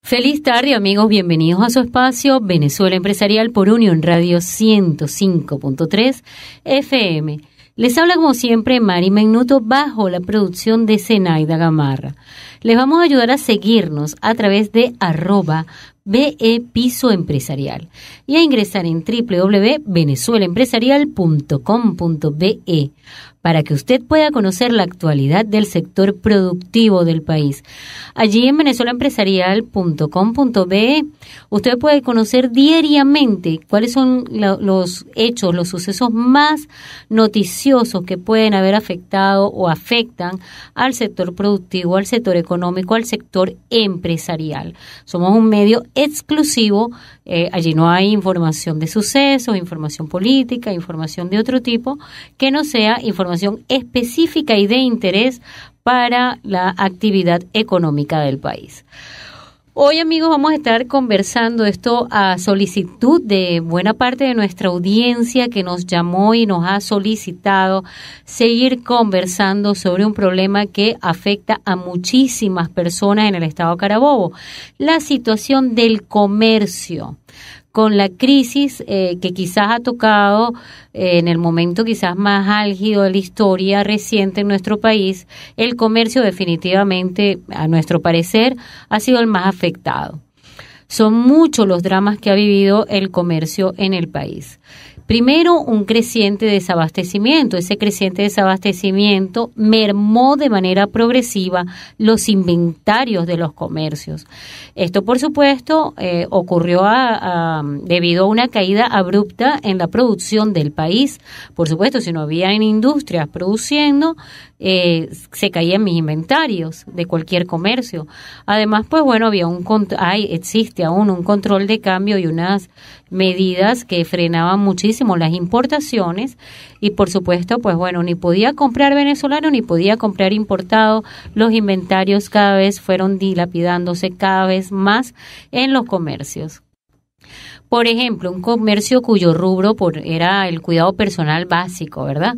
Feliz tarde, amigos, bienvenidos a su espacio Venezuela Empresarial por Unión Radio 105.3 FM. Les habla como siempre Mari Megnuto bajo la producción de Zenaida Gamarra. Les vamos a ayudar a seguirnos a través de @BE Piso Empresarial y a ingresar en www.venezuelaempresarial.com.be para que usted pueda conocer la actualidad del sector productivo del país. Allí en venezuelaempresarial.com.be usted puede conocer diariamente cuáles son los hechos, los sucesos más noticiosos que pueden haber afectado o afectan al sector productivo, al sector económico, al sector empresarial. Somos un medio exclusivo, allí no hay información de sucesos, información política, información de otro tipo, que no sea información específica y de interés para la actividad económica del país. Hoy, amigos, vamos a estar conversando esto a solicitud de buena parte de nuestra audiencia que nos llamó y nos ha solicitado seguir conversando sobre un problema que afecta a muchísimas personas en el estado Carabobo, la situación del comercio. Con la crisis que quizás ha tocado en el momento quizás más álgido de la historia reciente en nuestro país, el comercio definitivamente, a nuestro parecer, ha sido el más afectado. Son muchos los dramas que ha vivido el comercio en el país. Primero, un creciente desabastecimiento. Ese creciente desabastecimiento mermó de manera progresiva los inventarios de los comercios. Esto, por supuesto, ocurrió debido a una caída abrupta en la producción del país. Por supuesto, si no había industrias produciendo, se caían mis inventarios de cualquier comercio. Además, pues bueno, existe aún un control de cambio y unas medidas que frenaban muchísimo las importaciones y por supuesto, pues bueno, ni podía comprar venezolano ni podía comprar importado. Los inventarios cada vez fueron dilapidándose cada vez más en los comercios. Por ejemplo, un comercio cuyo rubro era el cuidado personal básico, ¿verdad?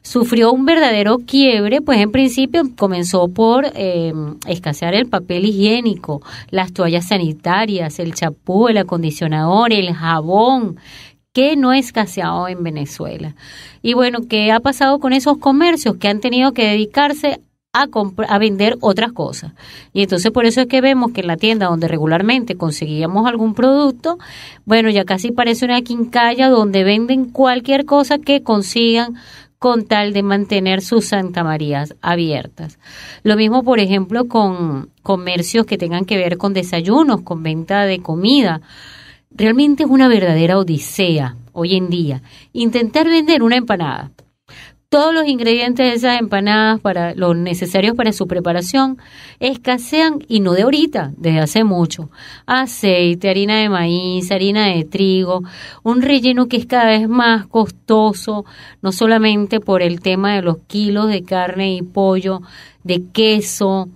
Sufrió un verdadero quiebre, pues en principio comenzó por escasear el papel higiénico, las toallas sanitarias, el champú, el acondicionador, el jabón, que no ha escaseado en Venezuela. Y bueno, ¿qué ha pasado con esos comercios que han tenido que dedicarse a vender otras cosas? Y entonces por eso es que vemos que en la tienda donde regularmente conseguíamos algún producto, bueno, ya casi parece una quincalla donde venden cualquier cosa que consigan con tal de mantener sus Santa Marías abiertas. Lo mismo, por ejemplo, con comercios que tengan que ver con desayunos, con venta de comida. Realmente es una verdadera odisea hoy en día intentar vender una empanada. Todos los ingredientes de esas empanadas, para los necesarios para su preparación, escasean y no de ahorita, desde hace mucho. Aceite, harina de maíz, harina de trigo, un relleno que es cada vez más costoso, no solamente por el tema de los kilos de carne y pollo, de queso,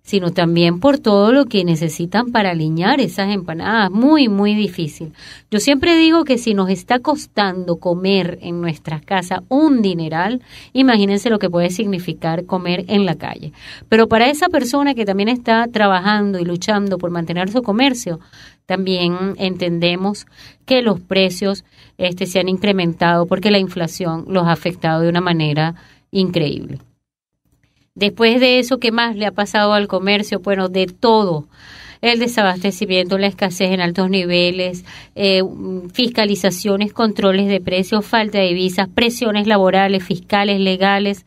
sino también por todo lo que necesitan para aliñar esas empanadas. Muy, muy difícil. Yo siempre digo que si nos está costando comer en nuestras casas un dineral, imagínense lo que puede significar comer en la calle. Pero para esa persona que también está trabajando y luchando por mantener su comercio, también entendemos que los precios se han incrementado porque la inflación los ha afectado de una manera increíble. Después de eso, ¿qué más le ha pasado al comercio? Bueno, de todo. El desabastecimiento, la escasez en altos niveles, fiscalizaciones, controles de precios, falta de divisas, presiones laborales, fiscales, legales.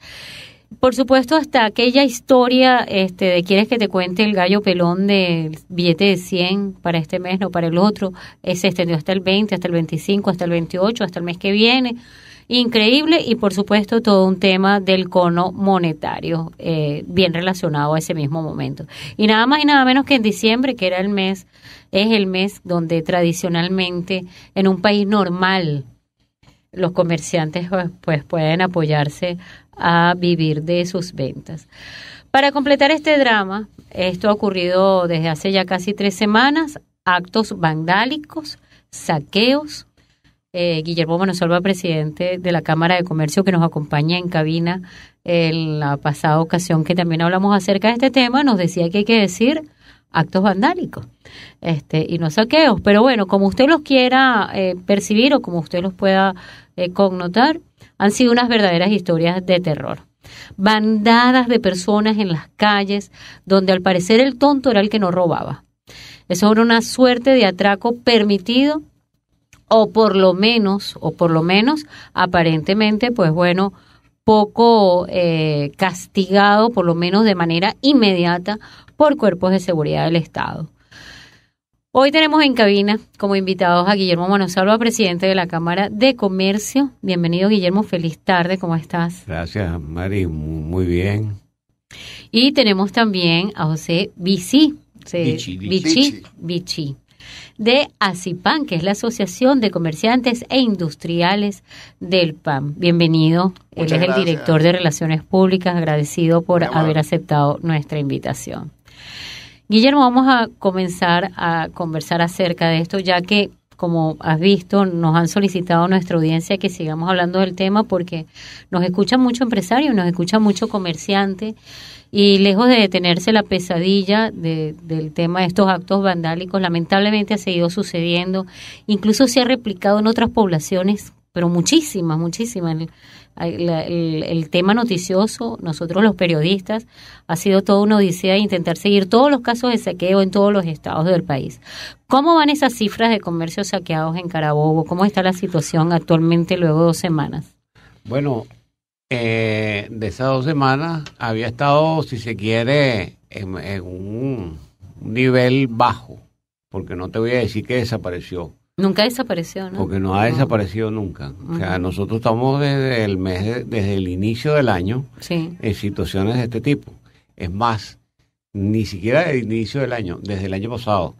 Por supuesto, hasta aquella historia de ¿quieres que te cuente el gallo pelón del billete de 100 para este mes, no para el otro? Se extendió hasta el 20, hasta el 25, hasta el 28, hasta el mes que viene. Increíble, y por supuesto todo un tema del cono monetario bien relacionado a ese mismo momento. Y nada más y nada menos que en diciembre, que es el mes donde tradicionalmente en un país normal los comerciantes pues pueden apoyarse a vivir de sus ventas. Para completar este drama, esto ha ocurrido desde hace ya casi 3 semanas, actos vandálicos, saqueos. Guillermo Manosalva, presidente de la Cámara de Comercio, que nos acompaña en cabina en la pasada ocasión que también hablamos acerca de este tema, nos decía que hay que decir actos vandálicos y no saqueos. Pero bueno, como usted los quiera percibir o como usted los pueda connotar, han sido unas verdaderas historias de terror. Bandadas de personas en las calles, donde al parecer el tonto era el que no robaba. Eso era una suerte de atraco permitido, o por lo menos, aparentemente, pues bueno, poco castigado, por lo menos de manera inmediata, por cuerpos de seguridad del Estado. Hoy tenemos en cabina como invitados a Guillermo Manosalva, presidente de la Cámara de Comercio. Bienvenido, Guillermo, feliz tarde, ¿cómo estás? Gracias, Mari, muy bien. Y tenemos también a José Vichy, de ACIPAN, que es la Asociación de Comerciantes e Industriales del PAN. Bienvenido. Él es el director de Relaciones Públicas, agradecido por haber aceptado nuestra invitación. Guillermo, vamos a comenzar a conversar acerca de esto, ya que, como has visto, nos han solicitado nuestra audiencia que sigamos hablando del tema porque nos escuchan mucho empresarios, nos escuchan mucho comerciante, y lejos de detenerse la pesadilla del tema de estos actos vandálicos, lamentablemente ha seguido sucediendo, incluso se ha replicado en otras poblaciones, pero muchísimas. El tema noticioso, nosotros los periodistas, ha sido toda una odisea de intentar seguir todos los casos de saqueo en todos los estados del país. ¿Cómo van esas cifras de comercios saqueados en Carabobo? ¿Cómo está la situación actualmente luego de 2 semanas? Bueno, de esas 2 semanas había estado, si se quiere, en un nivel bajo, porque no te voy a decir que desapareció. Nunca desapareció, ¿no? Porque no ha desaparecido nunca. O sea, nosotros estamos desde el inicio del año en situaciones de este tipo. Es más, ni siquiera desde el inicio del año, desde el año pasado.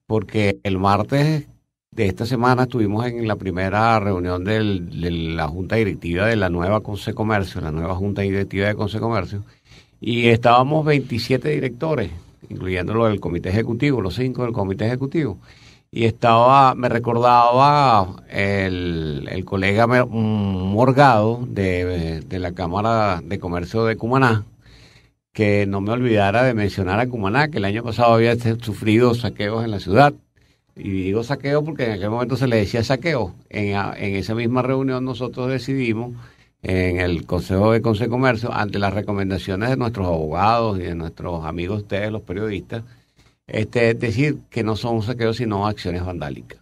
Porque el martes de esta semana estuvimos en la primera reunión de la Junta Directiva de la nueva Consecomercio, la nueva Junta Directiva de Consecomercio, y estábamos 27 directores, incluyendo los del Comité Ejecutivo, los 5 del Comité Ejecutivo. Y me recordaba el colega Morgado de la Cámara de Comercio de Cumaná, que no me olvidara de mencionar a Cumaná, que el año pasado había sufrido saqueos en la ciudad. Y digo saqueo porque en aquel momento se le decía saqueo. En esa misma reunión nosotros decidimos, en el Consejo de Consecomercio, ante las recomendaciones de nuestros abogados y de nuestros amigos ustedes, los periodistas, decir que no son saqueos sino acciones vandálicas,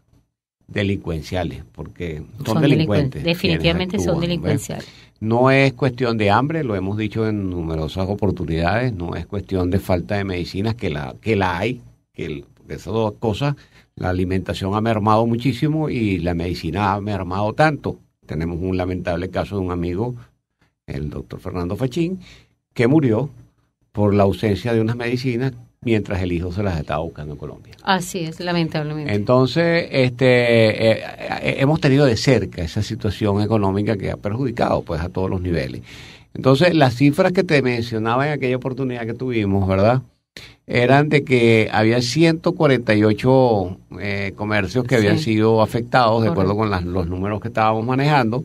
delincuenciales, porque son delincuentes. Definitivamente son delincuenciales. No es cuestión de hambre, lo hemos dicho en numerosas oportunidades, no es cuestión de falta de medicinas, que la hay, porque esas dos cosas, la alimentación ha mermado muchísimo y la medicina ha mermado tanto. Tenemos un lamentable caso de un amigo, el doctor Fernando Fachín, que murió por la ausencia de unas medicinas mientras el hijo se las estaba buscando en Colombia. Así es, lamentablemente. Entonces, hemos tenido de cerca esa situación económica que ha perjudicado pues a todos los niveles. Entonces, las cifras que te mencionaba en aquella oportunidad que tuvimos, ¿verdad?, eran de que había 148 comercios que habían sido afectados, de acuerdo con los números que estábamos manejando.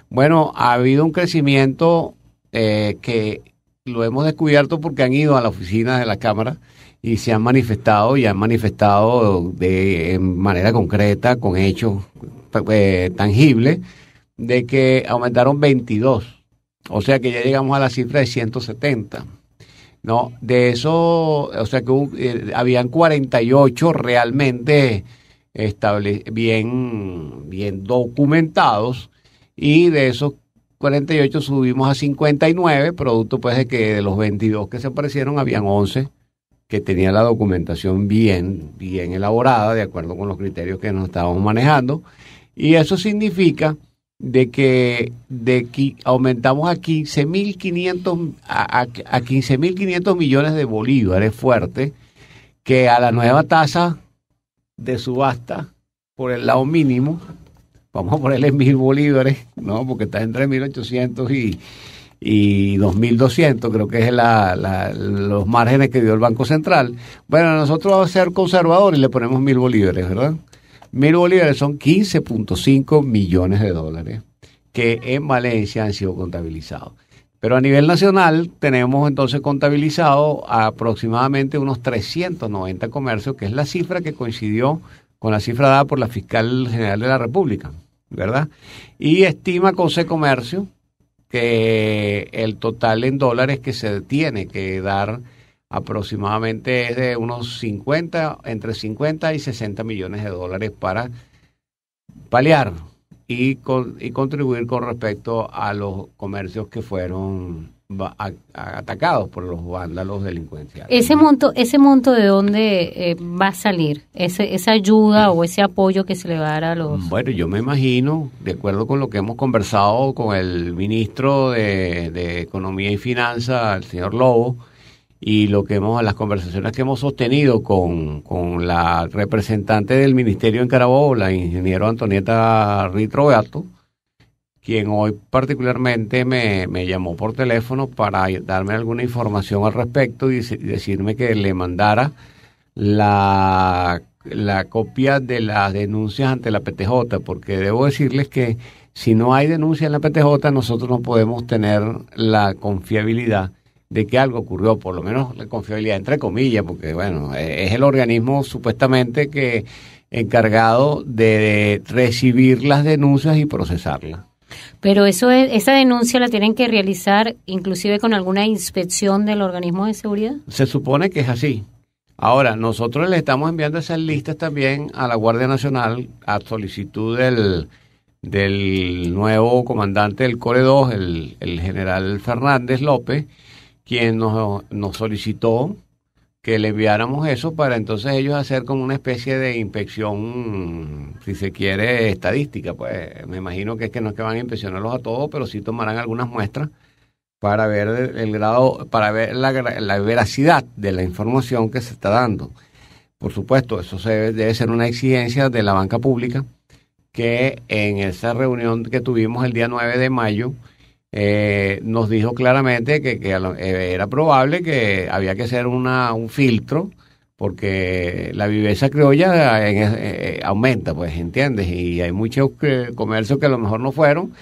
Bueno, ha habido un crecimiento que lo hemos descubierto porque han ido a la oficina de la Cámara y se han manifestado de manera concreta, con hechos tangibles, de que aumentaron 22. O sea que ya llegamos a la cifra de 170. No, de eso, o sea que habían 48 realmente bien documentados, y de esos 48 subimos a 59, producto pues de que de los 22 que se aparecieron habían 11 que tenían la documentación bien elaborada, de acuerdo con los criterios que nos estábamos manejando, y eso significa de que aumentamos a 15.500 millones de bolívares fuertes, que a la nueva tasa de subasta por el lado mínimo, vamos a ponerle 1.000 bolívares, ¿no? Porque está entre 1.800 y 2.200, creo que es los márgenes que dio el Banco Central. Bueno, nosotros vamos a ser conservadores y le ponemos 1.000 bolívares, ¿verdad? 1.000 bolívares son 15.5 millones de dólares que en Valencia han sido contabilizados. Pero a nivel nacional tenemos entonces contabilizado aproximadamente unos 390 comercios, que es la cifra que coincidió con la cifra dada por la Fiscal General de la República, ¿verdad? Y estima Concecomercio que el total en dólares que se tiene que dar aproximadamente es de unos entre 50 y 60 millones de dólares para paliar y contribuir con respecto a los comercios que fueron atacados por los vándalos delincuenciales. Ese monto ¿de dónde va a salir? Esa ayuda o ese apoyo que se le va a dar a los... Bueno, yo me imagino, de acuerdo con lo que hemos conversado con el ministro de Economía y Finanzas, el señor Lobo, y las conversaciones que hemos sostenido con la representante del ministerio en Carabobo, la ingeniero Antonieta Ritro Beato, quien hoy particularmente me llamó por teléfono para darme alguna información al respecto y decirme que le mandara la copia de las denuncias ante la PTJ, porque debo decirles que si no hay denuncia en la PTJ, nosotros no podemos tener la confiabilidad de que algo ocurrió, por lo menos la confiabilidad entre comillas, porque bueno, es el organismo supuestamente que encargado de recibir las denuncias y procesarlas. Pero esa denuncia la tienen que realizar inclusive con alguna inspección del organismo de seguridad. Se supone que es así. Ahora, nosotros le estamos enviando esas listas también a la Guardia Nacional a solicitud del nuevo comandante del Core 2, el general Fernández López, quien nos solicitó que le enviáramos eso para entonces ellos hacer como una especie de inspección, si se quiere, estadística. Pues me imagino que no es que van a inspeccionarlos a todos, pero sí tomarán algunas muestras para ver el grado, para ver la veracidad de la información que se está dando. Por supuesto, eso debe ser una exigencia de la banca pública, que en esa reunión que tuvimos el día 9 de mayo, nos dijo claramente que era probable que había que hacer un filtro, porque la viveza criolla aumenta, pues, ¿entiendes? Y hay muchos comercios que a lo mejor no fueron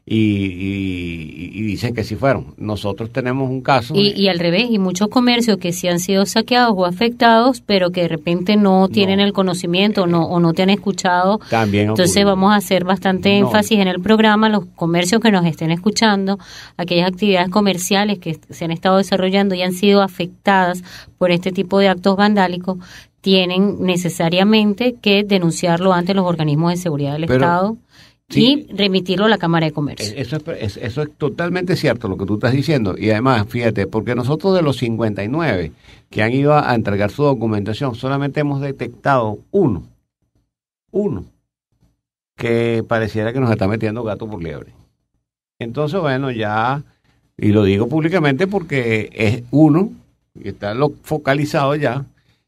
y dicen que sí fueron. Nosotros tenemos un caso. Y al revés, y muchos comercios que sí han sido saqueados o afectados, pero que de repente no tienen el conocimiento o no te han escuchado. También entonces ocurrió. Vamos a hacer bastante énfasis en el programa, los comercios que nos estén escuchando, aquellas actividades comerciales que se han estado desarrollando y han sido afectadas por este tipo de actos vandálicos, tienen necesariamente que denunciarlo ante los organismos de seguridad del Estado. Sí, y remitirlo a la Cámara de Comercio. Eso es totalmente cierto lo que tú estás diciendo. Y además, fíjate, porque nosotros de los 59 que han ido a entregar su documentación, solamente hemos detectado uno que pareciera que nos está metiendo gato por liebre. Entonces, bueno, ya, y lo digo públicamente porque es uno, y está focalizado ya,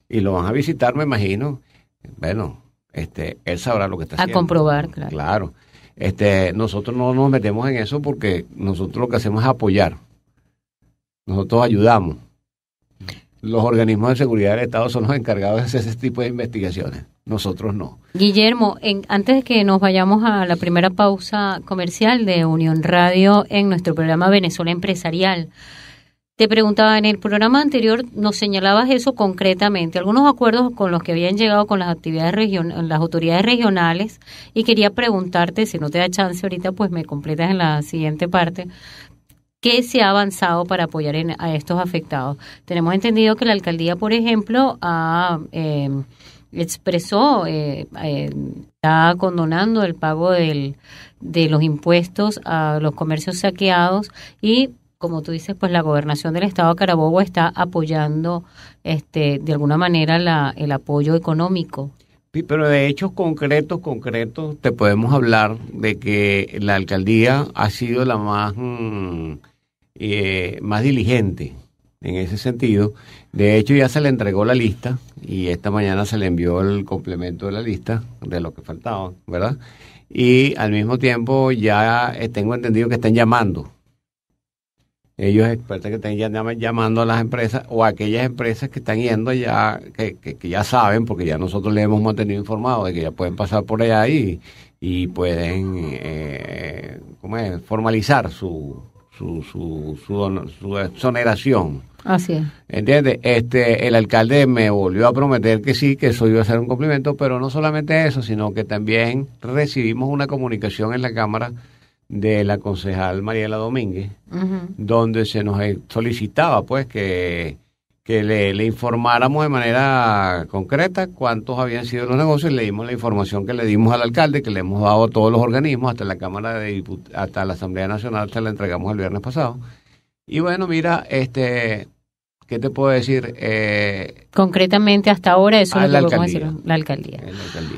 y lo van a visitar, me imagino. Bueno, él sabrá lo que está haciendo. A comprobar, claro. Claro. Nosotros no nos metemos en eso porque nosotros lo que hacemos es apoyar. Nosotros ayudamos. Los organismos de seguridad del Estado son los encargados de hacer ese tipo de investigaciones. Nosotros no. Guillermo, antes de que nos vayamos a la primera pausa comercial de Unión Radio en nuestro programa Venezuela Empresarial, te preguntaba, en el programa anterior nos señalabas eso concretamente, algunos acuerdos con los que habían llegado con las las autoridades regionales, y quería preguntarte, si no te da chance ahorita, pues me completas en la siguiente parte, ¿qué se ha avanzado para apoyar a estos afectados? Tenemos entendido que la alcaldía, por ejemplo, expresó, está condonando el pago de los impuestos a los comercios saqueados y, como tú dices, pues la gobernación del estado de Carabobo está apoyando de alguna manera el apoyo económico. Sí, pero de hechos concretos te podemos hablar de que la alcaldía ha sido la más diligente en ese sentido. De hecho, ya se le entregó la lista y esta mañana se le envió el complemento de la lista de lo que faltaba, ¿verdad? Y al mismo tiempo ya tengo entendido que están llamando. Ellos expertos que están llamando a las empresas o a aquellas empresas que están yendo ya, que ya saben, porque ya nosotros les hemos mantenido informados de que ya pueden pasar por allá y pueden formalizar su su exoneración. Así es. ¿Entiendes? El alcalde me volvió a prometer que sí, que eso iba a ser un cumplimiento, pero no solamente eso, sino que también recibimos una comunicación en la Cámara de la concejal Mariela Domínguez, donde se nos solicitaba pues que le informáramos de manera concreta cuántos habían sido los negocios. Le dimos la información que le dimos al alcalde, que le hemos dado a todos los organismos, hasta la Cámara de Diputados, hasta la Asamblea Nacional, se la entregamos el viernes pasado. Y bueno, mira, ¿qué te puedo decir? Concretamente, hasta ahora, eso es lo que podemos decir, la alcaldía.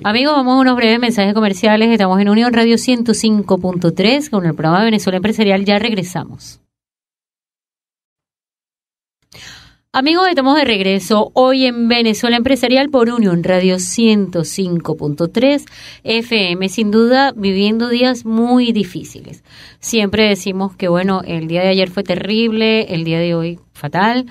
Amigos, vamos a unos breves mensajes comerciales. Estamos en Unión Radio 105.3 con el programa Venezuela Empresarial. Ya regresamos. Amigos, estamos de regreso hoy en Venezuela Empresarial por Unión Radio 105.3 FM. Sin duda, viviendo días muy difíciles. Siempre decimos que, bueno, el día de ayer fue terrible, el día de hoy fatal.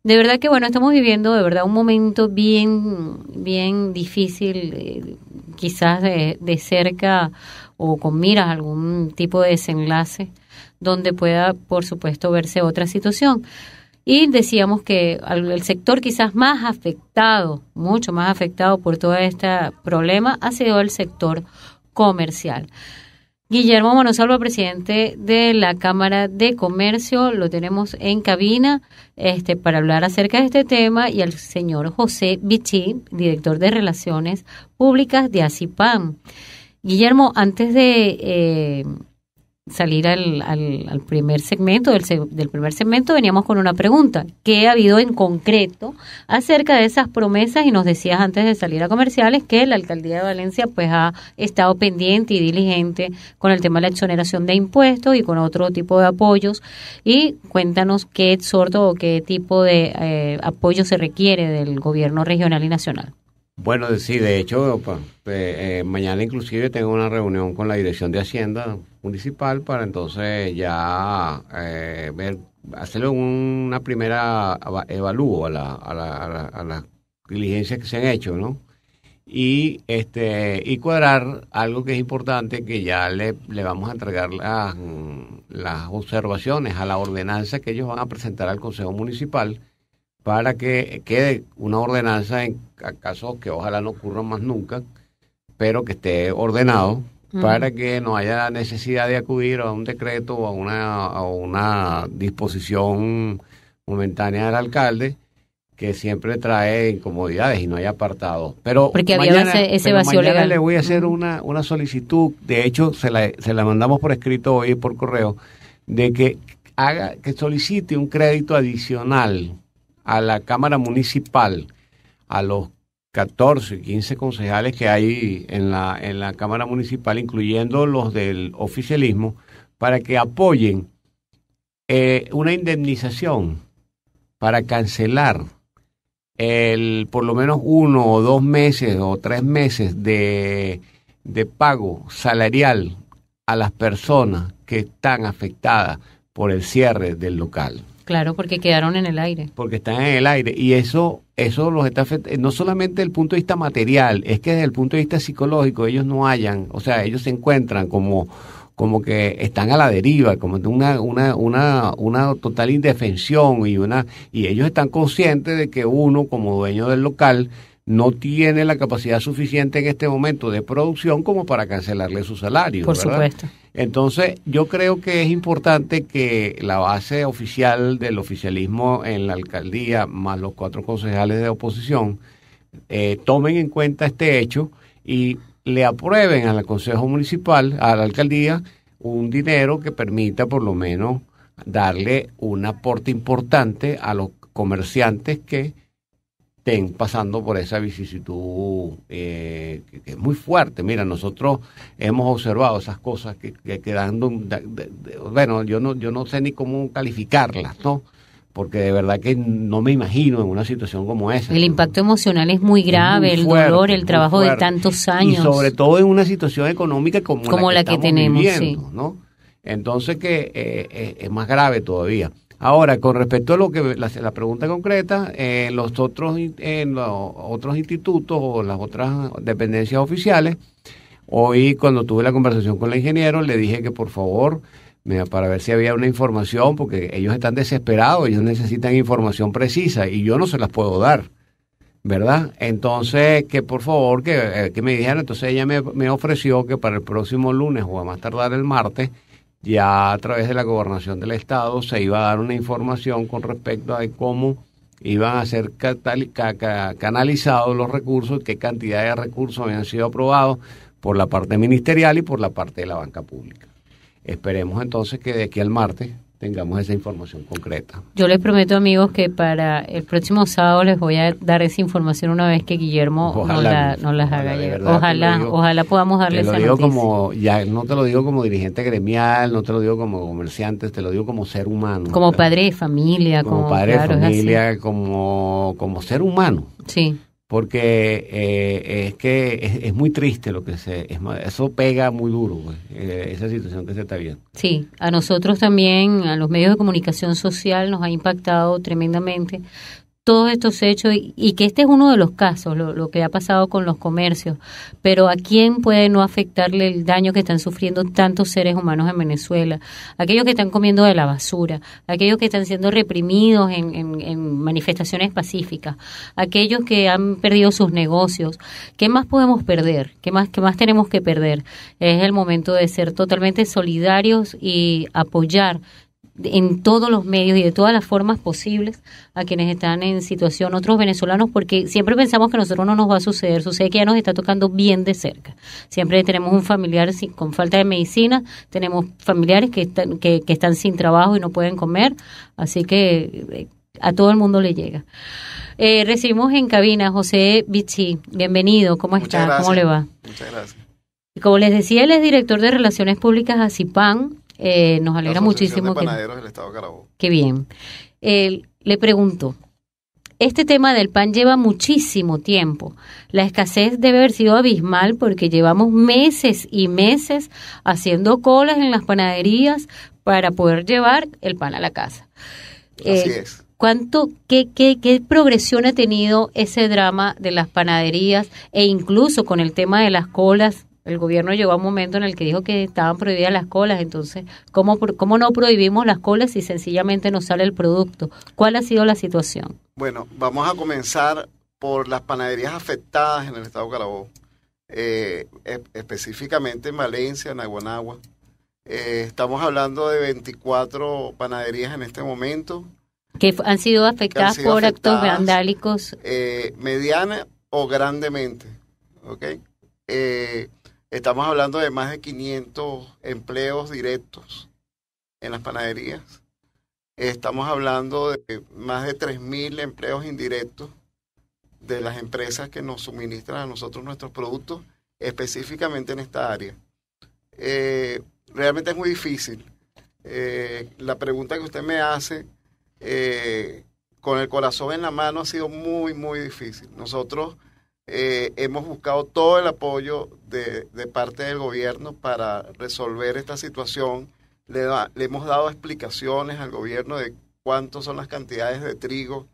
De verdad que, bueno, estamos viviendo de verdad un momento bien difícil, quizás de cerca o con miras a algún tipo de desenlace donde pueda, por supuesto, verse otra situación. Y decíamos que el sector quizás más afectado, mucho más afectado por todo este problema, ha sido el sector comercial. Guillermo Manosalva, presidente de la Cámara de Comercio, lo tenemos en cabina para hablar acerca de este tema, y al señor José Vichy, director de Relaciones Públicas de ACIPAM. Guillermo, antes de salir al primer segmento, del primer segmento, veníamos con una pregunta. ¿Qué ha habido en concreto acerca de esas promesas? Y nos decías antes de salir a comerciales que la Alcaldía de Valencia pues ha estado pendiente y diligente con el tema de la exoneración de impuestos y con otro tipo de apoyos. Y cuéntanos qué exhorto o qué tipo de apoyo se requiere del gobierno regional y nacional. Bueno, sí, de hecho, mañana inclusive tengo una reunión con la Dirección de Hacienda Municipal para entonces ya hacerle una primera evalúo a las diligencias que se han hecho, ¿no? Y cuadrar algo que es importante, que ya le vamos a entregar las observaciones a la ordenanza que ellos van a presentar al Consejo Municipal, para que quede una ordenanza en casos que ojalá no ocurran más nunca, pero que esté ordenado, para que no haya necesidad de acudir a un decreto o a una disposición momentánea del alcalde, que siempre trae incomodidades y no haya apartados. Pero porque había ese vacío legal. Le voy a hacer una solicitud, de hecho se la mandamos por escrito hoy por correo, de que solicite un crédito adicional a la Cámara Municipal, a los 14, 15 concejales que hay en la Cámara Municipal, incluyendo los del oficialismo, para que apoyen una indemnización para cancelar por lo menos 1 o 2 meses o 3 meses de pago salarial a las personas que están afectadas por el cierre del local. Claro, porque quedaron en el aire. Porque están en el aire, y eso los está afectando, no solamente desde el punto de vista material, es que desde el punto de vista psicológico ellos no hayan, o sea, ellos se encuentran como que están a la deriva, como una total indefensión, y ellos están conscientes de que uno, como dueño del local, no tiene la capacidad suficiente en este momento de producción como para cancelarle su salario. Por ¿verdad? Supuesto. Entonces, yo creo que es importante que la base oficial del oficialismo en la alcaldía, más los 4 concejales de oposición, tomen en cuenta este hecho y le aprueben al Consejo Municipal, a la alcaldía, un dinero que permita por lo menos darle un aporte importante a los comerciantes que estén pasando por esa vicisitud que es muy fuerte. Mira, nosotros hemos observado esas cosas que quedando, bueno, yo no sé ni cómo calificarlas, ¿no? Porque de verdad que no me imagino en una situación como esa. El impacto emocional es muy grave, el dolor, el trabajo de tantos años. Y sobre todo en una situación económica como la que tenemos viviendo, sí, ¿no? Entonces es más grave todavía. Ahora, con respecto a lo que la pregunta concreta, los otros institutos o las otras dependencias oficiales, hoy cuando tuve la conversación con el ingeniero le dije que por favor para ver si había una información, porque ellos están desesperados, ellos necesitan información precisa y yo no se las puedo dar, ¿verdad? Entonces, que por favor, que me dijeran. Entonces ella me ofreció que para el próximo lunes o a más tardar el martes, ya a través de la gobernación del estado se iba a dar una información con respecto a cómo iban a ser canalizados los recursos, qué cantidad de recursos habían sido aprobados por la parte ministerial y por la parte de la banca pública. Esperemos entonces que de aquí al martes tengamos esa información concreta. Yo les prometo, amigos, que para el próximo sábado les voy a dar esa información una vez que Guillermo nos las haga llegar. Ojalá podamos darles esa noticia. Ya no te lo digo como dirigente gremial, no te lo digo como comerciante, te lo digo como ser humano. Como padre de familia. Como padre de familia, como ser humano. Sí. Porque es que es muy triste eso pega muy duro, esa situación que se está viendo. Sí, a nosotros también, a los medios de comunicación social, nos ha impactado tremendamente todos estos hechos y que este es uno de los casos, lo que ha pasado con los comercios, pero ¿a quién puede no afectarle el daño que están sufriendo tantos seres humanos en Venezuela? Aquellos que están comiendo de la basura, aquellos que están siendo reprimidos en manifestaciones pacíficas, aquellos que han perdido sus negocios. ¿Qué más podemos perder? ¿Qué más tenemos que perder? Es el momento de ser totalmente solidarios y apoyar en todos los medios y de todas las formas posibles a quienes están en situación, otros venezolanos, porque siempre pensamos que a nosotros no nos va a suceder, sucede que ya nos está tocando bien de cerca. Siempre tenemos un familiar con falta de medicina, tenemos familiares que están sin trabajo y no pueden comer, así que a todo el mundo le llega. Recibimos en cabina a José Vichy, bienvenido, ¿cómo está? ¿Cómo le va? Muchas gracias. Y como les decía, él es director de Relaciones Públicas a CIPAN. Nos alegra muchísimo de Panaderos del Estado Carabobo. Qué bien. Le pregunto, este tema del pan lleva muchísimo tiempo. La escasez debe haber sido abismal porque llevamos meses y meses haciendo colas en las panaderías para poder llevar el pan a la casa. Así es. ¿Qué progresión ha tenido ese drama de las panaderías e incluso con el tema de las colas? El gobierno llegó a un momento en el que dijo que estaban prohibidas las colas, entonces, ¿cómo no prohibimos las colas si sencillamente no sale el producto? ¿Cuál ha sido la situación? Bueno, vamos a comenzar por las panaderías afectadas en el estado Carabobo, específicamente en Valencia, en Aguanagua. Estamos hablando de 24 panaderías en este momento. Que han sido afectadas por actos vandálicos. Mediana o grandemente, ¿ok? Estamos hablando de más de 500 empleos directos en las panaderías. Estamos hablando de más de 3.000 empleos indirectos de las empresas que nos suministran a nosotros nuestros productos, específicamente en esta área. Realmente es muy difícil. La pregunta que usted me hace, con el corazón en la mano, ha sido muy, muy difícil. Nosotros hemos buscado todo el apoyo de parte del gobierno para resolver esta situación. Le hemos dado explicaciones al gobierno de cuántas son las cantidades de trigo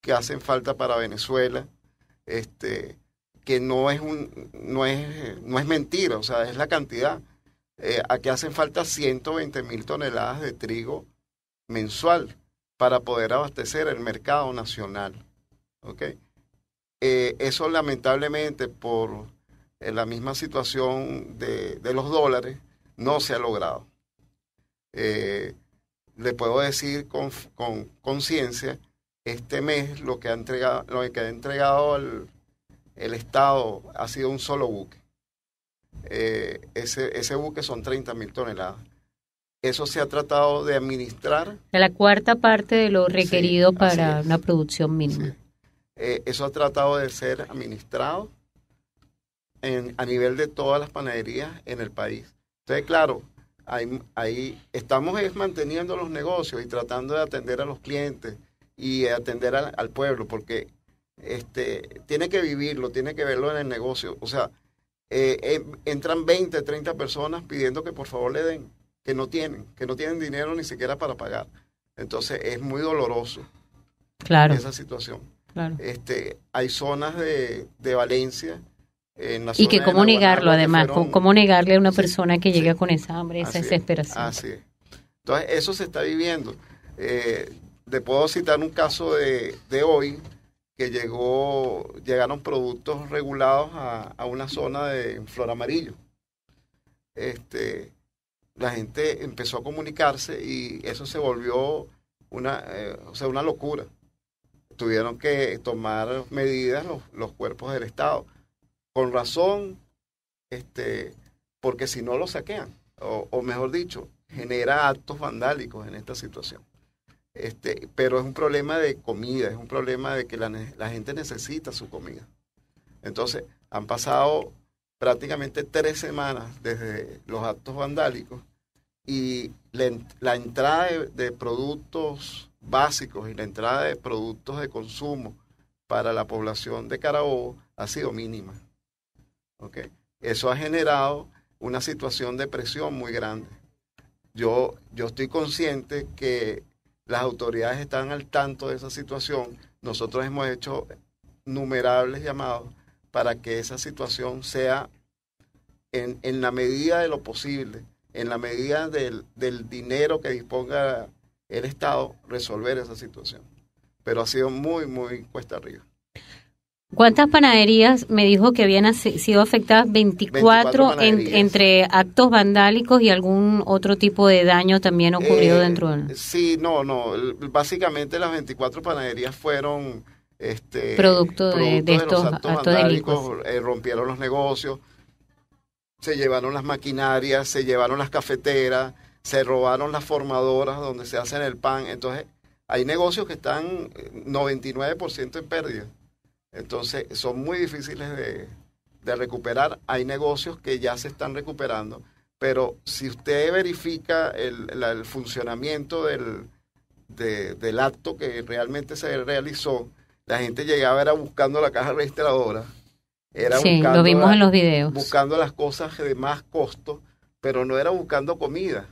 que hacen falta para Venezuela, que no es mentira, o sea, es la cantidad. Aquí hacen falta 120.000 toneladas de trigo mensual para poder abastecer el mercado nacional, ¿ok? Eso lamentablemente por la misma situación de los dólares no se ha logrado. Le puedo decir con conciencia, este mes lo que ha entregado el Estado ha sido un solo buque. Ese buque son 30.000 toneladas. Eso se ha tratado de administrar. De la cuarta parte de lo requerido para una producción mínima. Sí. Eso ha tratado de ser administrado a nivel de todas las panaderías en el país. Entonces, claro, ahí estamos manteniendo los negocios y tratando de atender a los clientes y atender al pueblo, porque tiene que vivirlo, tiene que verlo en el negocio. O sea, entran 20, 30 personas pidiendo que por favor le den, que no tienen dinero ni siquiera para pagar. Entonces, es muy doloroso esa situación. Claro. Hay zonas de Valencia, en la zona y que cómo negarlo, además, fueron, cómo negarle a una persona que llega con esa hambre, esa desesperación. Así es. Entonces, eso se está viviendo. Te puedo citar un caso de hoy, que llegaron productos regulados a una zona de Flor Amarillo. La gente empezó a comunicarse y eso se volvió una locura. Tuvieron que tomar medidas los cuerpos del Estado. Con razón, porque si no lo saquean, o mejor dicho, genera actos vandálicos en esta situación. Pero es un problema de comida, es un problema de que la gente necesita su comida. Entonces, han pasado prácticamente 3 semanas desde los actos vandálicos y la entrada de productos básicos y la entrada de productos de consumo para la población de Carabobo ha sido mínima. ¿Okay? Eso ha generado una situación de presión muy grande. Yo estoy consciente que las autoridades están al tanto de esa situación. Nosotros hemos hecho innumerables llamados para que esa situación sea, en la medida de lo posible, en la medida del dinero que disponga el Estado, resolver esa situación. Pero ha sido muy, muy cuesta arriba. ¿Cuántas panaderías me dijo que habían sido afectadas? 24 entre actos vandálicos y algún otro tipo de daño también ocurrido dentro de... Sí, no. Básicamente las 24 panaderías fueron producto de estos actos vandálicos. Rompieron los negocios, se llevaron las maquinarias, se llevaron las cafeteras, se robaron las formadoras donde se hacen el pan. Entonces, hay negocios que están 99% en pérdida. Entonces, son muy difíciles de recuperar. Hay negocios que ya se están recuperando, pero si usted verifica el funcionamiento del acto que realmente se realizó, la gente llegaba era buscando la caja registradora. Sí, lo vimos en los videos. Buscando las cosas de más costo, pero no era buscando comida.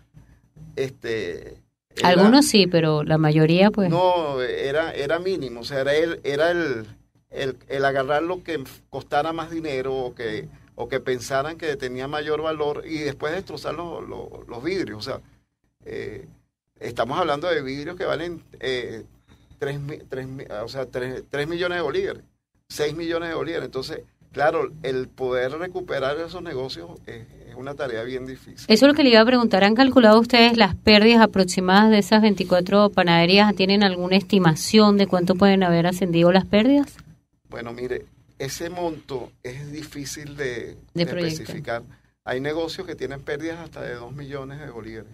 Algunos sí, pero la mayoría pues... No, era mínimo, o sea, era el agarrar lo que costara más dinero o que pensaran que tenía mayor valor y después destrozar los vidrios. O sea, estamos hablando de vidrios que valen 3 millones de bolívares, 6 millones de bolívares. Entonces, claro, el poder recuperar esos negocios es una tarea bien difícil. Eso es lo que le iba a preguntar. ¿Han calculado ustedes las pérdidas aproximadas de esas 24 panaderías? ¿Tienen alguna estimación de cuánto pueden haber ascendido las pérdidas? Bueno, mire, ese monto es difícil de especificar. Hay negocios que tienen pérdidas hasta de 2 millones de bolívares.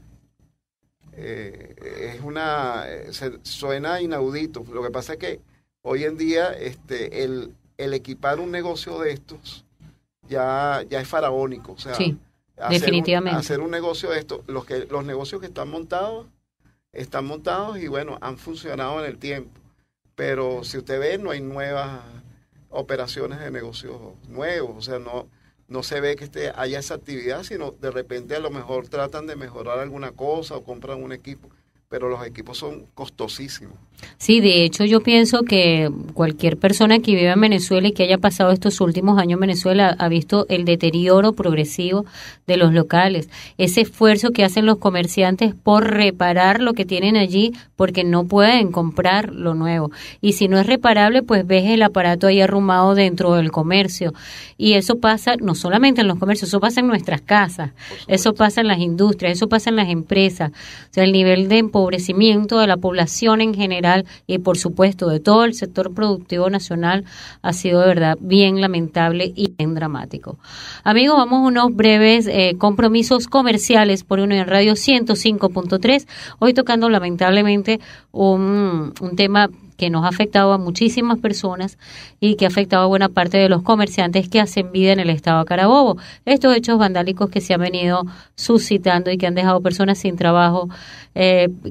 Suena inaudito. Lo que pasa es que hoy en día el equipar un negocio de estos ya es faraónico. O sea, sí, definitivamente. Hacer un negocio de estos, los negocios que están montados y bueno, han funcionado en el tiempo. Pero si usted ve, no hay nuevas operaciones de negocios nuevos, o sea, no se ve que haya esa actividad, sino de repente a lo mejor tratan de mejorar alguna cosa o compran un equipo, pero los equipos son costosísimos. Sí, de hecho yo pienso que cualquier persona que viva en Venezuela y que haya pasado estos últimos años en Venezuela ha visto el deterioro progresivo de los locales, ese esfuerzo que hacen los comerciantes por reparar lo que tienen allí porque no pueden comprar lo nuevo. Y si no es reparable, pues ves el aparato ahí arrumado dentro del comercio. Y eso pasa no solamente en los comercios, eso pasa en nuestras casas, eso pasa en las industrias, eso pasa en las empresas. O sea, el nivel de empobrecimiento de la población en general y por supuesto de todo el sector productivo nacional ha sido de verdad bien lamentable y bien dramático. Amigos, vamos a unos breves compromisos comerciales por Unión Radio 105.3, hoy tocando lamentablemente un tema que nos ha afectado a muchísimas personas y que ha afectado a buena parte de los comerciantes que hacen vida en el estado de Carabobo. Estos hechos vandálicos que se han venido suscitando y que han dejado personas sin trabajo,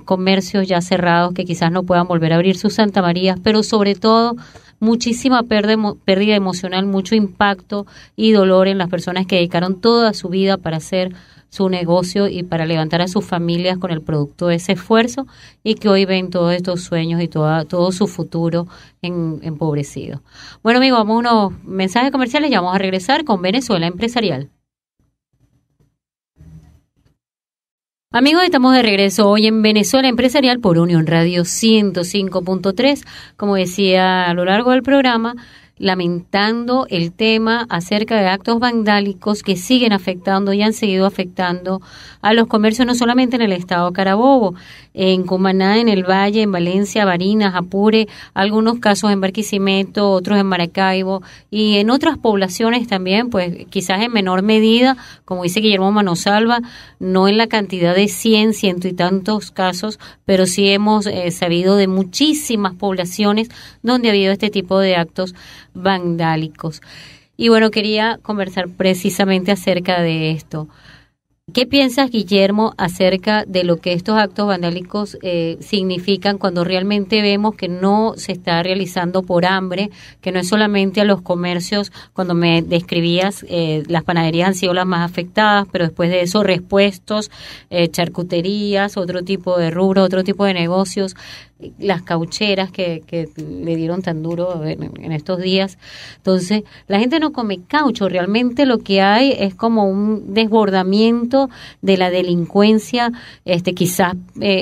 comercios ya cerrados que quizás no puedan volver a abrir sus Santa Marías, pero sobre todo muchísima pérdida emocional, mucho impacto y dolor en las personas que dedicaron toda su vida para hacer su negocio y para levantar a sus familias con el producto de ese esfuerzo y que hoy ven todos estos sueños y todo su futuro empobrecido. Bueno, amigos, vamos a unos mensajes comerciales y vamos a regresar con Venezuela Empresarial. Amigos, estamos de regreso hoy en Venezuela Empresarial por Unión Radio 105.3. Como decía a lo largo del programa, lamentando el tema acerca de actos vandálicos que siguen afectando y han seguido afectando a los comercios, no solamente en el estado Carabobo, en Cumaná, en el Valle, en Valencia, Barinas, Apure, algunos casos en Barquisimeto, otros en Maracaibo y en otras poblaciones también, pues quizás en menor medida, como dice Guillermo Manosalva, no en la cantidad de 100, ciento y tantos casos, pero sí hemos sabido de muchísimas poblaciones donde ha habido este tipo de actos vandálicos. Y bueno, quería conversar precisamente acerca de esto. ¿Qué piensas, Guillermo, acerca de lo que estos actos vandálicos significan cuando realmente vemos que no se está realizando por hambre, que no es solamente a los comercios? Cuando me describías, las panaderías han sido las más afectadas, pero después de eso repuestos, charcuterías, otro tipo de rubro, otro tipo de negocios, las caucheras que le dieron tan duro en estos días. Entonces, la gente no come caucho, realmente lo que hay es como un desbordamiento de la delincuencia, quizás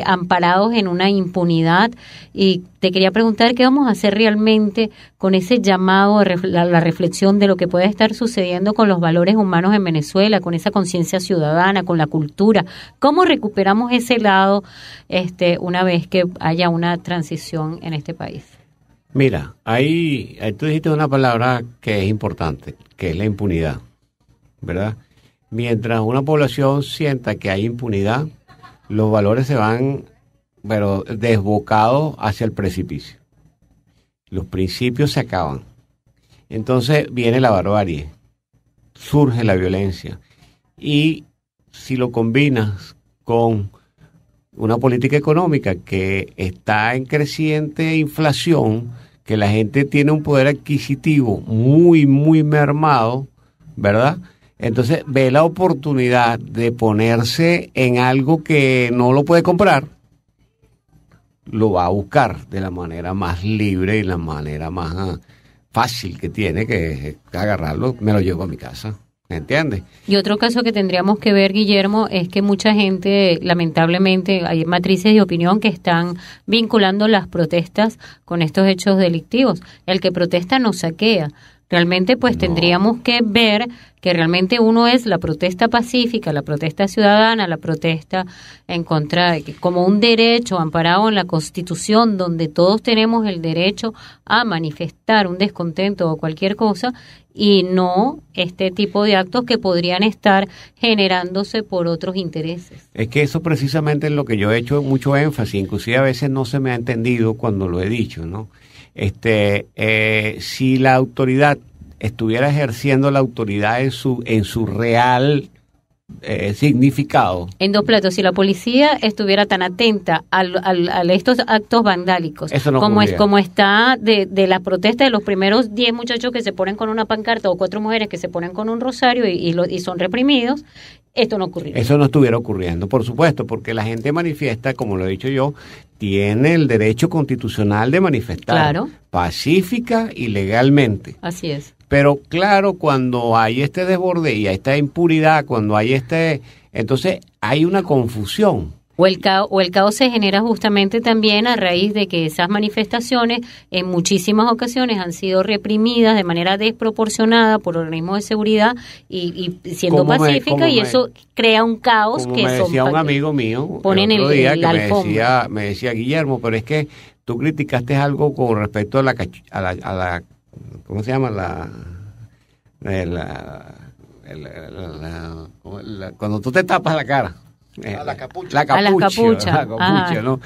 amparados en una impunidad. Y te quería preguntar qué vamos a hacer realmente con ese llamado a la reflexión de lo que puede estar sucediendo con los valores humanos en Venezuela, con esa conciencia ciudadana, con la cultura. ¿Cómo recuperamos ese lado una vez que haya una transición en este país? Mira, ahí tú dijiste una palabra que es importante, que es la impunidad, ¿verdad? Mientras una población sienta que hay impunidad, los valores se van, pero desbocados hacia el precipicio. Los principios se acaban. Entonces viene la barbarie, surge la violencia. Y si lo combinas con una política económica que está en creciente inflación, que la gente tiene un poder adquisitivo muy, muy mermado, ¿verdad? Entonces ve la oportunidad de ponerse en algo que no lo puede comprar, lo va a buscar de la manera más libre y la manera más fácil que tiene, que es agarrarlo, me lo llevo a mi casa. ¿Me entiendes? Y otro caso que tendríamos que ver, Guillermo, es que mucha gente, lamentablemente, hay matrices de opinión que están vinculando las protestas con estos hechos delictivos. El que protesta no saquea. Realmente, pues, tendríamos que ver que realmente uno es la protesta pacífica, la protesta ciudadana, la protesta en contra de que, como un derecho amparado en la Constitución, donde todos tenemos el derecho a manifestar un descontento o cualquier cosa, y no este tipo de actos que podrían estar generándose por otros intereses. Es que eso precisamente es lo que yo he hecho mucho énfasis, inclusive a veces no se me ha entendido cuando lo he dicho, ¿no? Si la autoridad estuviera ejerciendo la autoridad en su real significado. En dos platos, si la policía estuviera tan atenta a estos actos vandálicos, no como está de la protesta de los primeros 10 muchachos que se ponen con una pancarta o 4 mujeres que se ponen con un rosario y son reprimidos, esto no ocurriría. Eso no estuviera ocurriendo, por supuesto, porque la gente manifiesta, como lo he dicho yo, tiene el derecho constitucional de manifestar, claro, pacífica y legalmente. Así es. Pero claro, cuando hay este desborde y esta impunidad, cuando hay entonces hay una confusión. O el caos se genera justamente también a raíz de que esas manifestaciones en muchísimas ocasiones han sido reprimidas de manera desproporcionada por organismos de seguridad y siendo pacífica, y eso crea un caos. Como que me decía un amigo mío ponen el otro día, que alfombra. me decía Guillermo, pero es que tú criticaste algo con respecto a la ¿cómo se llama? Cuando tú te tapas la cara. La capucha. La capucha, ¿no?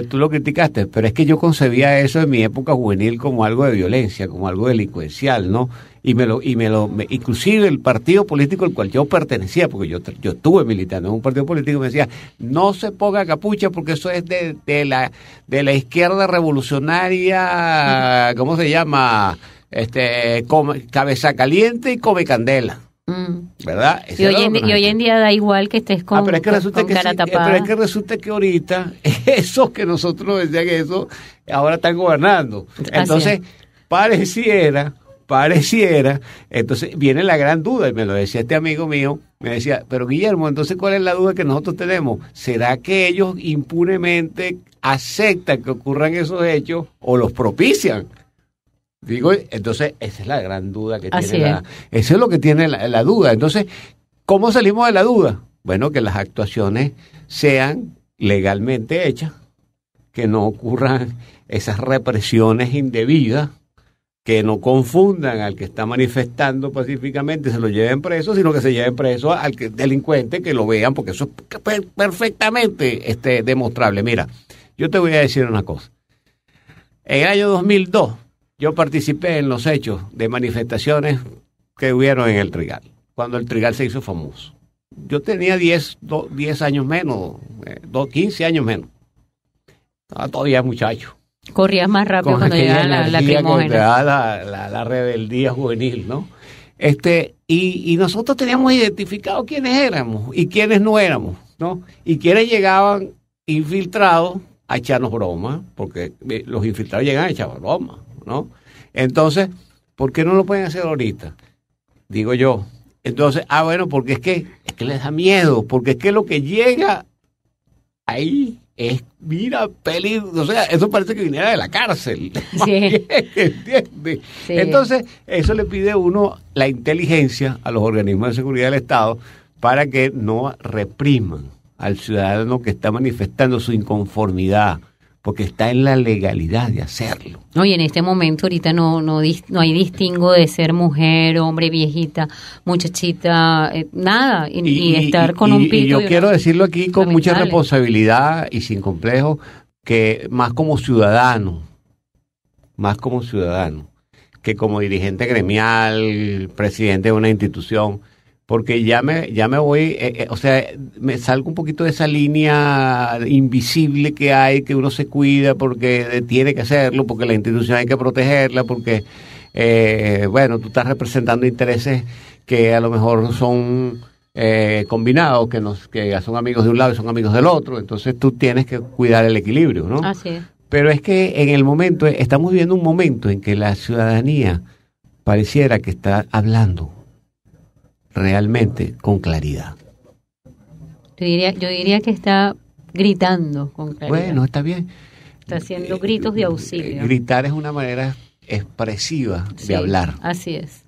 Tú lo criticaste, pero es que yo concebía eso en mi época juvenil como algo de violencia, como algo delincuencial, ¿no? Inclusive el partido político al cual yo pertenecía, porque yo estuve militando en un partido político, me decía, no se ponga capucha porque eso es de la izquierda revolucionaria, ¿cómo se llama? Cabeza caliente y come candela. ¿Verdad? Y hoy en día da igual que estés con cara tapada. Pero es que resulta que ahorita esos que nosotros decían eso ahora están gobernando. Entonces pareciera pareciera, entonces viene la gran duda, y me lo decía este amigo mío, me decía, pero Guillermo, entonces ¿cuál es la duda que nosotros tenemos? ¿Será que ellos impunemente aceptan que ocurran esos hechos o los propician? Digo, entonces esa es la gran duda que tiene eso es lo que tiene la duda. Entonces, ¿cómo salimos de la duda? Bueno, que las actuaciones sean legalmente hechas, que no ocurran esas represiones indebidas, que no confundan al que está manifestando pacíficamente, se lo lleven preso, sino que se lleven preso al delincuente, que lo vean, porque eso es perfectamente demostrable. Mira, yo te voy a decir una cosa. En el año 2002, yo participé en los hechos de manifestaciones que hubieron en el Trigal, cuando el Trigal se hizo famoso. Yo tenía 10 años menos, 15 años menos. Estaba todavía muchacho. Corrías más rápido cuando llegaba la lacrimógena. La rebeldía juvenil, ¿no? Y nosotros teníamos identificado quiénes éramos y quiénes no éramos, ¿no? Y quiénes llegaban infiltrados a echarnos bromas, porque los infiltrados llegan a echar bromas, ¿no? Entonces, ¿por qué no lo pueden hacer ahorita? Digo yo. Entonces, bueno, porque es que les da miedo, porque es que lo que llega ahí es, mira, peligro, o sea, eso parece que viniera de la cárcel. Sí. ¿Entiendes? Sí. Entonces, eso le pide a uno la inteligencia a los organismos de seguridad del Estado para que no repriman al ciudadano que está manifestando su inconformidad, porque está en la legalidad de hacerlo. No, y en este momento ahorita no hay distingo de ser mujer, hombre, viejita, muchachita, nada, y estar con un pito. Y yo quiero decirlo aquí con mucha responsabilidad y sin complejo, que más como ciudadano, que como dirigente gremial, presidente de una institución, porque ya me voy, o sea, me salgo un poquito de esa línea invisible que hay, que uno se cuida porque tiene que hacerlo, porque la institución hay que protegerla, porque, bueno, tú estás representando intereses que a lo mejor son combinados, que son amigos de un lado y son amigos del otro, entonces tú tienes que cuidar el equilibrio, ¿no? Así es. Pero es que en el momento, estamos viviendo un momento en que la ciudadanía pareciera que está hablando realmente con claridad. Yo diría que está gritando con claridad. Bueno, está bien. Está haciendo gritos de auxilio. Gritar es una manera expresiva de hablar. Así es.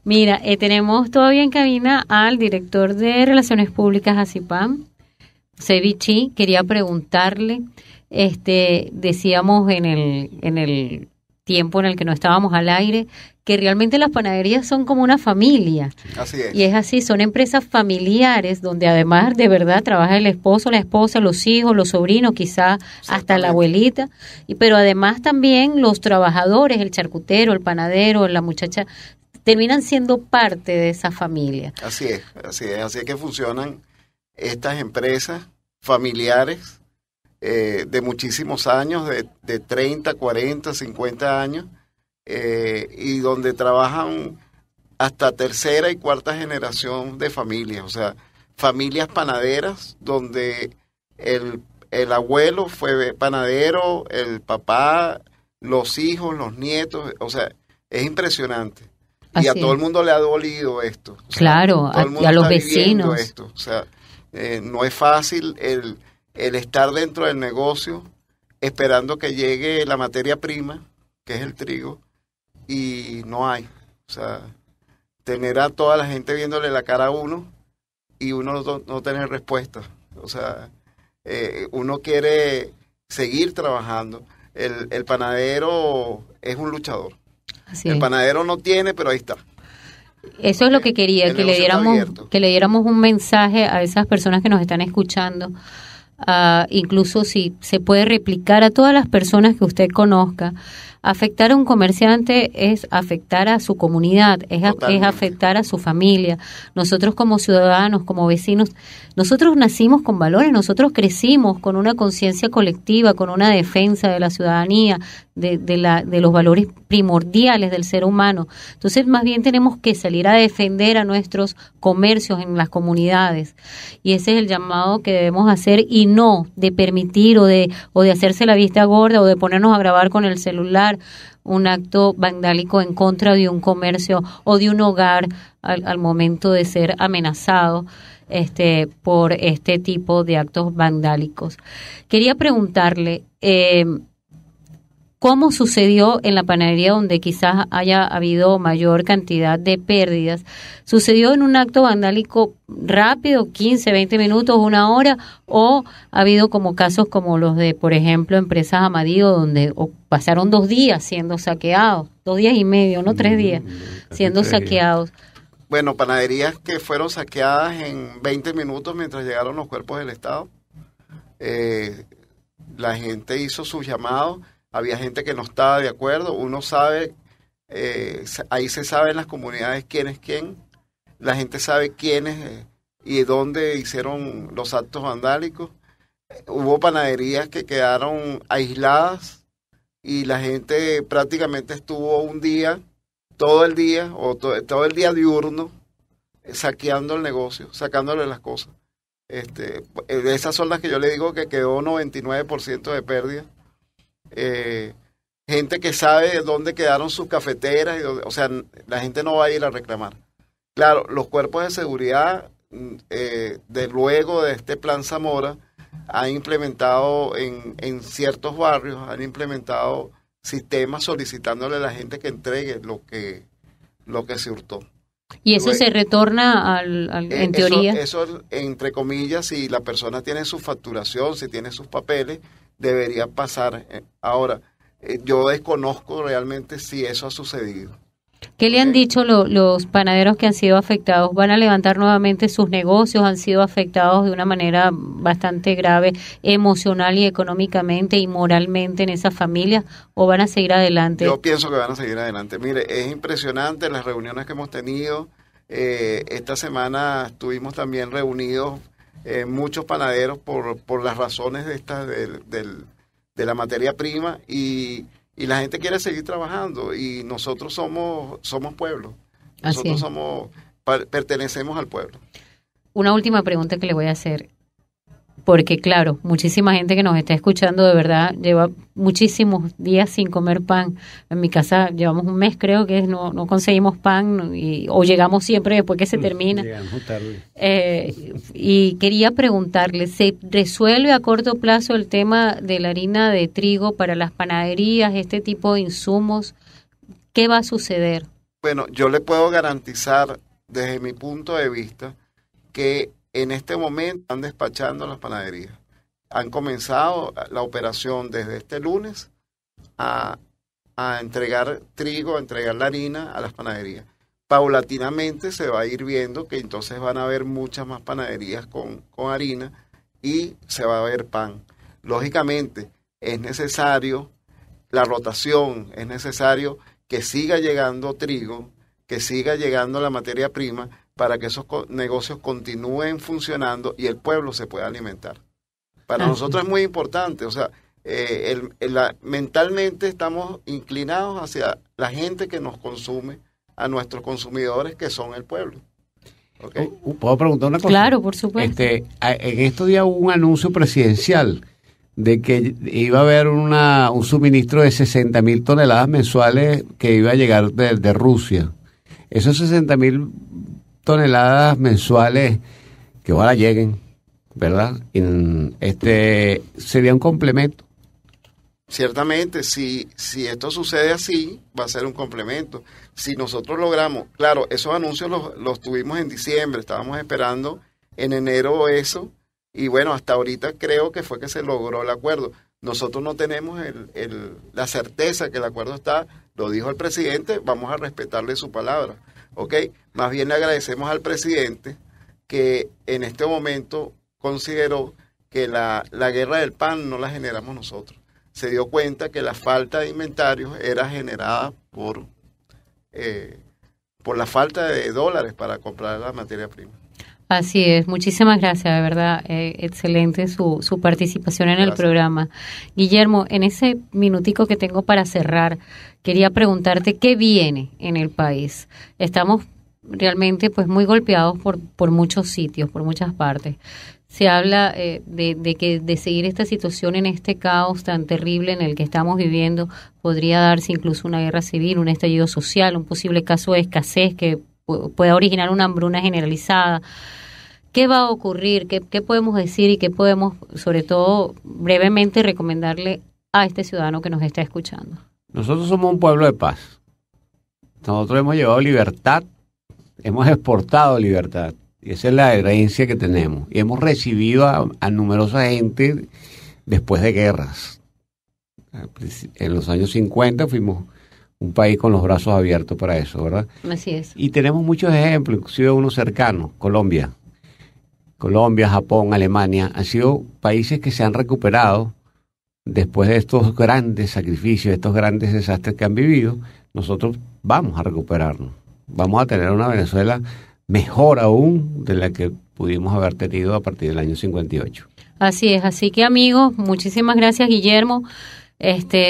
Mira, tenemos todavía en cabina al director de Relaciones Públicas ACIPAM, Cevichi. Quería preguntarle, decíamos en el tiempo en el que no estábamos al aire, que realmente las panaderías son como una familia. Así es. Y es así, son empresas familiares donde además de verdad trabaja el esposo, la esposa, los hijos, los sobrinos, quizá hasta la abuelita, pero además también los trabajadores, el charcutero, el panadero, la muchacha, terminan siendo parte de esa familia. Así es que funcionan estas empresas familiares de muchísimos años, de 30, 40, 50 años, y donde trabajan hasta tercera y cuarta generación de familias, o sea, familias panaderas donde el abuelo fue panadero, el papá, los hijos, los nietos, o sea, es impresionante. Así y a todo el mundo le ha dolido esto. O sea, claro, y a los vecinos. Esto. O sea, no es fácil el estar dentro del negocio esperando que llegue la materia prima, que es el trigo, y no hay. O sea, tener a toda la gente viéndole la cara a uno y uno no tener respuesta. O sea, uno quiere seguir trabajando. El panadero es un luchador. Así el es. Panadero no tiene, pero ahí está. Eso es lo que quería, que le diéramos un mensaje a esas personas que nos están escuchando. Incluso si se puede replicar a todas las personas que usted conozca. Afectar a un comerciante es afectar a su comunidad, es afectar a su familia. Nosotros como ciudadanos, como vecinos, nosotros nacimos con valores, nosotros crecimos con una conciencia colectiva, con una defensa de la ciudadanía, de los valores primordiales del ser humano. Entonces, más bien tenemos que salir a defender a nuestros comercios en las comunidades. Y ese es el llamado que debemos hacer, y no de permitir o de hacerse la vista gorda o de ponernos a grabar con el celular evitar un acto vandálico en contra de un comercio o de un hogar al momento de ser amenazado por este tipo de actos vandálicos. Quería preguntarle, ¿cómo sucedió en la panadería donde quizás haya habido mayor cantidad de pérdidas? ¿Sucedió en un acto vandálico rápido, 15, 20 minutos, una hora? ¿O ha habido como casos como los de, por ejemplo, Empresas Amadío, donde pasaron 2 días siendo saqueados, 2 días y medio, no 3 días, siendo saqueados? Bueno, panaderías que fueron saqueadas en 20 minutos mientras llegaron los cuerpos del Estado. La gente hizo sus llamados, había gente que no estaba de acuerdo. Uno sabe, ahí se sabe en las comunidades quién es quién. La gente sabe quiénes y dónde hicieron los actos vandálicos. Hubo panaderías que quedaron aisladas y la gente prácticamente estuvo un día, todo el día, o todo el día diurno, saqueando el negocio, sacándole las cosas. Esas son las que yo le digo que quedó 99% de pérdida. Gente que sabe dónde quedaron sus cafeteras, o sea, la gente no va a ir a reclamar. Claro, los cuerpos de seguridad, de luego de este plan Zamora, han implementado en ciertos barrios, han implementado sistemas solicitándole a la gente que entregue lo que se hurtó. ¿Y eso se retorna en teoría? Eso, entre comillas, si la persona tiene su facturación, si tiene sus papeles, debería pasar. Ahora, yo desconozco realmente si eso ha sucedido. ¿Qué le han dicho los panaderos que han sido afectados? ¿Van a levantar nuevamente sus negocios? ¿Han sido afectados de una manera bastante grave, emocional y económicamente y moralmente en esas familias? ¿O van a seguir adelante? Yo pienso que van a seguir adelante. Mire, es impresionante las reuniones que hemos tenido. Esta semana estuvimos también reunidos muchos panaderos por las razones de la materia prima y la gente quiere seguir trabajando y nosotros somos pueblo. Nosotros pertenecemos al pueblo. Una última pregunta que le voy a hacer, porque claro, muchísima gente que nos está escuchando de verdad lleva muchísimos días sin comer pan. En mi casa llevamos un mes, creo que no conseguimos pan o llegamos siempre después que se termina. Llegamos tarde. Y quería preguntarle, ¿se resuelve a corto plazo el tema de la harina de trigo para las panaderías, este tipo de insumos? ¿Qué va a suceder? Bueno, yo le puedo garantizar desde mi punto de vista que en este momento están despachando las panaderías. Han comenzado la operación desde este lunes a entregar trigo, a entregar la harina a las panaderías. Paulatinamente se va a ir viendo que entonces van a haber muchas más panaderías con harina y se va a ver pan. Lógicamente es necesario la rotación, es necesario que siga llegando trigo, que siga llegando la materia prima, para que esos negocios continúen funcionando y el pueblo se pueda alimentar. Para nosotros es muy importante, o sea, mentalmente estamos inclinados hacia la gente que nos consume, a nuestros consumidores que son el pueblo. ¿Okay? ¿Puedo preguntar una cosa? Claro, por supuesto. En estos días hubo un anuncio presidencial de que iba a haber un suministro de 60.000 toneladas mensuales que iba a llegar de Rusia. Esos 60.000 toneladas mensuales que ojalá lleguen, ¿verdad? Sería un complemento. Ciertamente, si esto sucede así, va a ser un complemento. Si nosotros logramos, claro, esos anuncios los tuvimos en diciembre, estábamos esperando en enero eso, y bueno, hasta ahorita creo que fue que se logró el acuerdo. Nosotros no tenemos la certeza que el acuerdo está, lo dijo el presidente, vamos a respetarle su palabra. ¿Ok? Más bien le agradecemos al presidente que en este momento consideró que la guerra del pan no la generamos nosotros. Se dio cuenta que la falta de inventarios era generada por la falta de dólares para comprar la materia prima. Así es, muchísimas gracias, de verdad, excelente su participación en el programa. Guillermo, en ese minutico que tengo para cerrar, quería preguntarte qué viene en el país. Estamos realmente pues muy golpeados por muchos sitios, por muchas partes. Se habla de seguir esta situación en este caos tan terrible en el que estamos viviendo, podría darse incluso una guerra civil, un estallido social, un posible caso de escasez que pueda originar una hambruna generalizada. ¿Qué va a ocurrir? ¿Qué podemos decir y qué podemos, sobre todo, brevemente recomendarle a este ciudadano que nos está escuchando? Nosotros somos un pueblo de paz. Nosotros hemos llevado libertad, hemos exportado libertad. Y esa es la herencia que tenemos. Y hemos recibido a numerosa gente después de guerras. En los años 50 fuimos un país con los brazos abiertos para eso, ¿verdad? Así es. Y tenemos muchos ejemplos, inclusive uno cercano, Colombia, Japón, Alemania, han sido países que se han recuperado después de estos grandes sacrificios, estos grandes desastres que han vivido. Nosotros vamos a recuperarnos, vamos a tener una Venezuela mejor aún de la que pudimos haber tenido a partir del año 58. Así es, así que amigos, muchísimas gracias, Guillermo.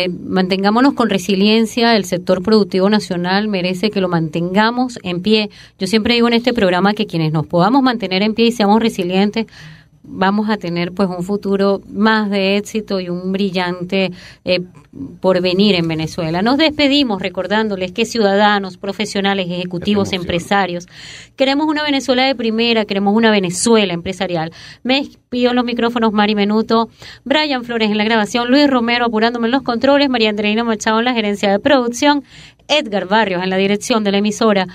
Mantengámonos con resiliencia, el sector productivo nacional merece que lo mantengamos en pie. Yo siempre digo en este programa que quienes nos podamos mantener en pie y seamos resilientes, vamos a tener pues un futuro más de éxito y un brillante porvenir en Venezuela. Nos despedimos recordándoles que ciudadanos, profesionales, ejecutivos, empresarios, queremos una Venezuela de primera, queremos una Venezuela empresarial. Me pido en los micrófonos Mari Menuto, Brian Flores en la grabación, Luis Romero apurándome en los controles, María Andreina Machado en la gerencia de producción, Edgar Barrios en la dirección de la emisora.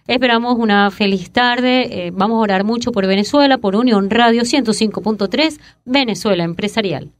Esperamos una feliz tarde. Vamos a orar mucho por Venezuela, por Unión Radio 105.3, Venezuela Empresarial.